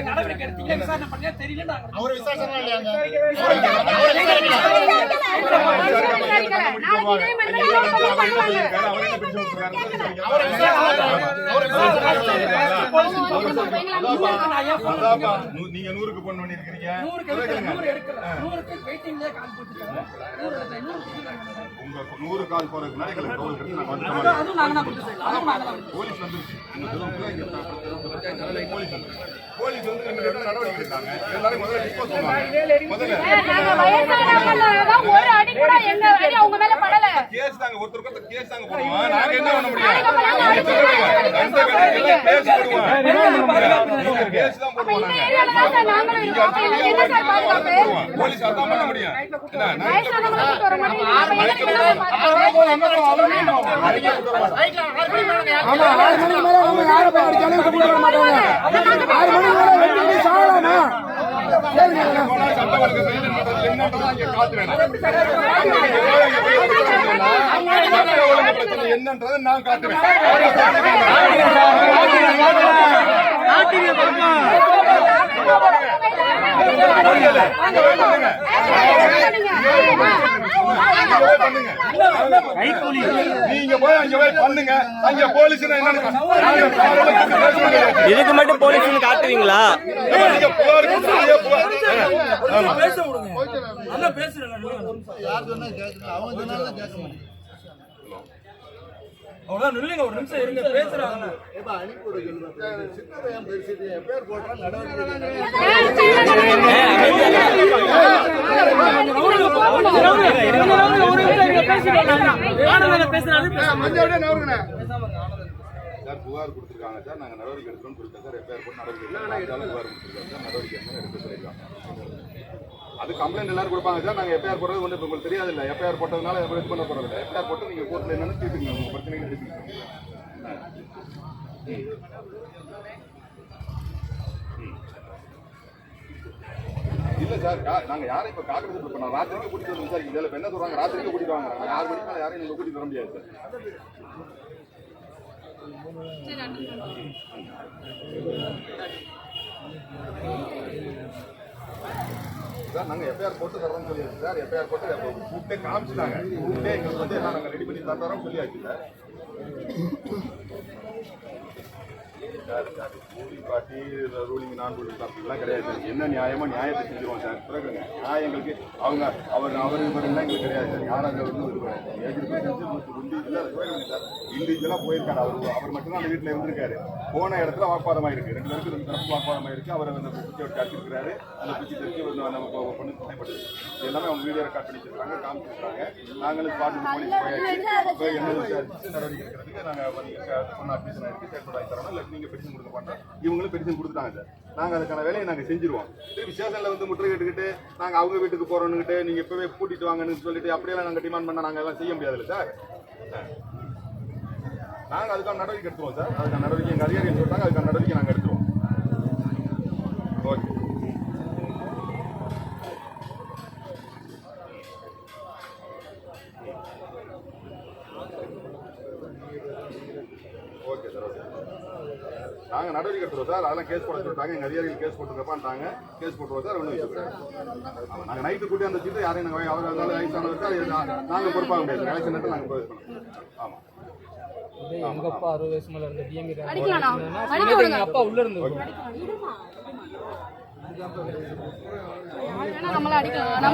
நடவடிக்கை எடுத்தீங்க விசாரணை பண்ணியா தெரியல. அவர் விசாரணை இல்லையாங்க? நீங்க 100க்கு போன் பண்ணிருக்கீங்க. 100க்கு வெயிட்டிங்ல கால் போட்டுருக்காங்க. உங்க 100 கால் போறதுக்கு முன்னாடி எங்களுக்கு டோல் கட்டி நாங்க வந்து போலீஸ் வந்துருச்சு. போலீஸ் வந்து நம்ம நடவடிக்கை எடுத்தாங்க. எல்லாரும் முதல்ல டிஸ்போஸ் பண்ணுவாங்க. முதல்ல ஒரு அடி கூட எங்க அடி அவங்க மேல படல. கேஸ் தாங்க ஒருத்தருக்கு கேஸ் தாங்க போடுவோம். நாங்க என்ன பண்ண முடியும்? கேஸ் போடுவோம். கேஸ் தான் போடுவோம். போலீஸ் அதான் பண்ண முடியும். என்னன்றதை நான் காட்டுவேன். நீங்க போய் அங்க போய் பண்ணுங்க. அங்க போலீஸ் இதுக்கு மட்டும் போலீஸ் காட்டுவீங்களா? அவ்வளவுதான் நில்லுங்க, ஒரு நிமிஷம் இருங்க, பேசுறாங்க. சார் புகார் கொடுத்துருக்காங்க சார், நாங்க நடவடிக்கை எடுக்கணும்னு சொல்லிட்டோம் சார். எஃப்ஐஆர் போட்டு நடவடிக்கை புகார் கொடுத்துருக்காங்க சார். நடவடிக்கை எடுக்க சொல்லியிருக்காங்க. அது கம்ப்ளைண்ட் எல்லாரும் கொடுப்பாங்க சார். நாங்க எஃப்ஐஆர் போடுறது ஒன்று உங்களுக்கு தெரியாது இல்லை. எஃப்ஐஆர் போட்டதுனால இது பண்ண போறது இல்லை. எஃப்ஐஆர் போட்டு நீங்க கோர்ட்ல என்னன்னு தீர்த்துங்க. உங்க பிரச்சனைகள் தீர்த்துங்க. இல்ல சார், நாங்க யாரும் இப்ப காக்குறது இப்ப நான் ராத்திரிக்கு கூட்டிட்டு வந்து சார். இதுல என்ன சொல்றாங்க, ராத்திரிக்கு கூட்டிட்டு வாங்க. 6 மணிக்கு மேல யாரையும் நீங்க கூட்டிட்டு வர முடியாது சார். நாங்க எஃப்ஐஆர் போட்டு தரோம்னு சொல்லியாச்சு சார். எஃப்ஐஆர் போட்டு கூப்பிட்டே காமிச்சிட்டாங்க. கூப்பிட்டே எங்களுக்கு வந்து எல்லாம் நாங்க ரெடி பண்ணி தரோம்னு சொல்லியாச்சு சார். பார்ட்டி ரூலிங் நான் ரூலிங் அப்படிலாம் கிடையாது. என்ன நியாயமோ நியாயத்தை செஞ்சிருவோம் சார். பிறகுங்க நியாயங்களுக்கு அவங்க அவர் எங்களுக்கு கிடையாது சார். யாராக இண்டிவிஜுவலா போயிருக்காரு. அவர் மட்டும்தான் அந்த வீட்டில் இருந்திருக்காரு. போன இடத்துல வாக்குவாதமாக இருக்கு. 2 பேருக்கு 2 தரப்பு வாக்குவாதமாக இருக்கு. அவர் அந்த பிச்சை விட்டு அடிச்சிருக்காரு. அந்த பிச்சை தெரிஞ்சு நம்ம பொண்ணு துணைப்பட்டது எல்லாமே அவங்க வீடியோ ரெக்கார்ட் பண்ணி வச்சிருக்காங்க, காமிச்சிருக்காங்க. நாங்களும் ஸ்பாட்டுக்கு போலீஸ் போய் என்ன விசாரிச்சு நடவடிக்கை எடுக்கிறதுக்கு நாங்கள் பொண்ணு அட்மிஷன் ஆயிருக்கு செயல்பட வாங்கி தரோம். இல்லை நீங்க பெட்டிஷன் கொடுக்க மாட்டோம். இவங்களும் பெட்டிஷன் கொடுத்துட்டாங்க சார். நாங்கள் அதுக்கான வேலையை நாங்கள் செஞ்சிருவோம். திருப்பி ஸ்டேஷன்ல வந்து முற்று கேட்டுக்கிட்டு நாங்கள் அவங்க வீட்டுக்கு போறோம்னுக்கிட்டு நீங்க இப்பவே கூட்டிட்டு வாங்கன்னு சொல்லிட்டு அப்படியெல்லாம் நாங்கள் டிமாண்ட் பண்ண நாங்கள் எல்லாம் செய்ய முடியாதுல்ல சார். நாங்கள் அதுக்கான நடவடிக்கை எடுத்துருவோம் சார். அதுக்கான நடவடிக்கை எங்கள் அதிகாரிகள் சொல்லிட்டாங்க. அதுக்கான நடவடிக்கை நாங்கள் எடுத்துருவோம். ஓகே. Okay sir, okay. நாங்கள் நடவடிக்கை எடுத்துருவோம் சார். அதெல்லாம் கேஸ் போட சொல்லிட்டாங்க. எங்கள் அதிகாரிகள் கேஸ் போட்டுருக்கப்பான்ட்டாங்க. கேஸ் போட்டுருவோம் சார். ஒன்றும் விஷயம் நாங்கள் நைட்டு கூட்டி அந்த சீட்டு யாரையும் நாங்கள் அவர் அதனால வயசானவருக்கு நாங்கள் பொறுப்பாக முடியாது. எலெக்ஷன் நேரத்தில் நாங்கள் போய் ஆமாம். எங்க அப்பா 60 வயசு மேல இருந்த டிஎம்கே அப்பா உள்ள இருந்து நம்மள அடிக்கலாம்.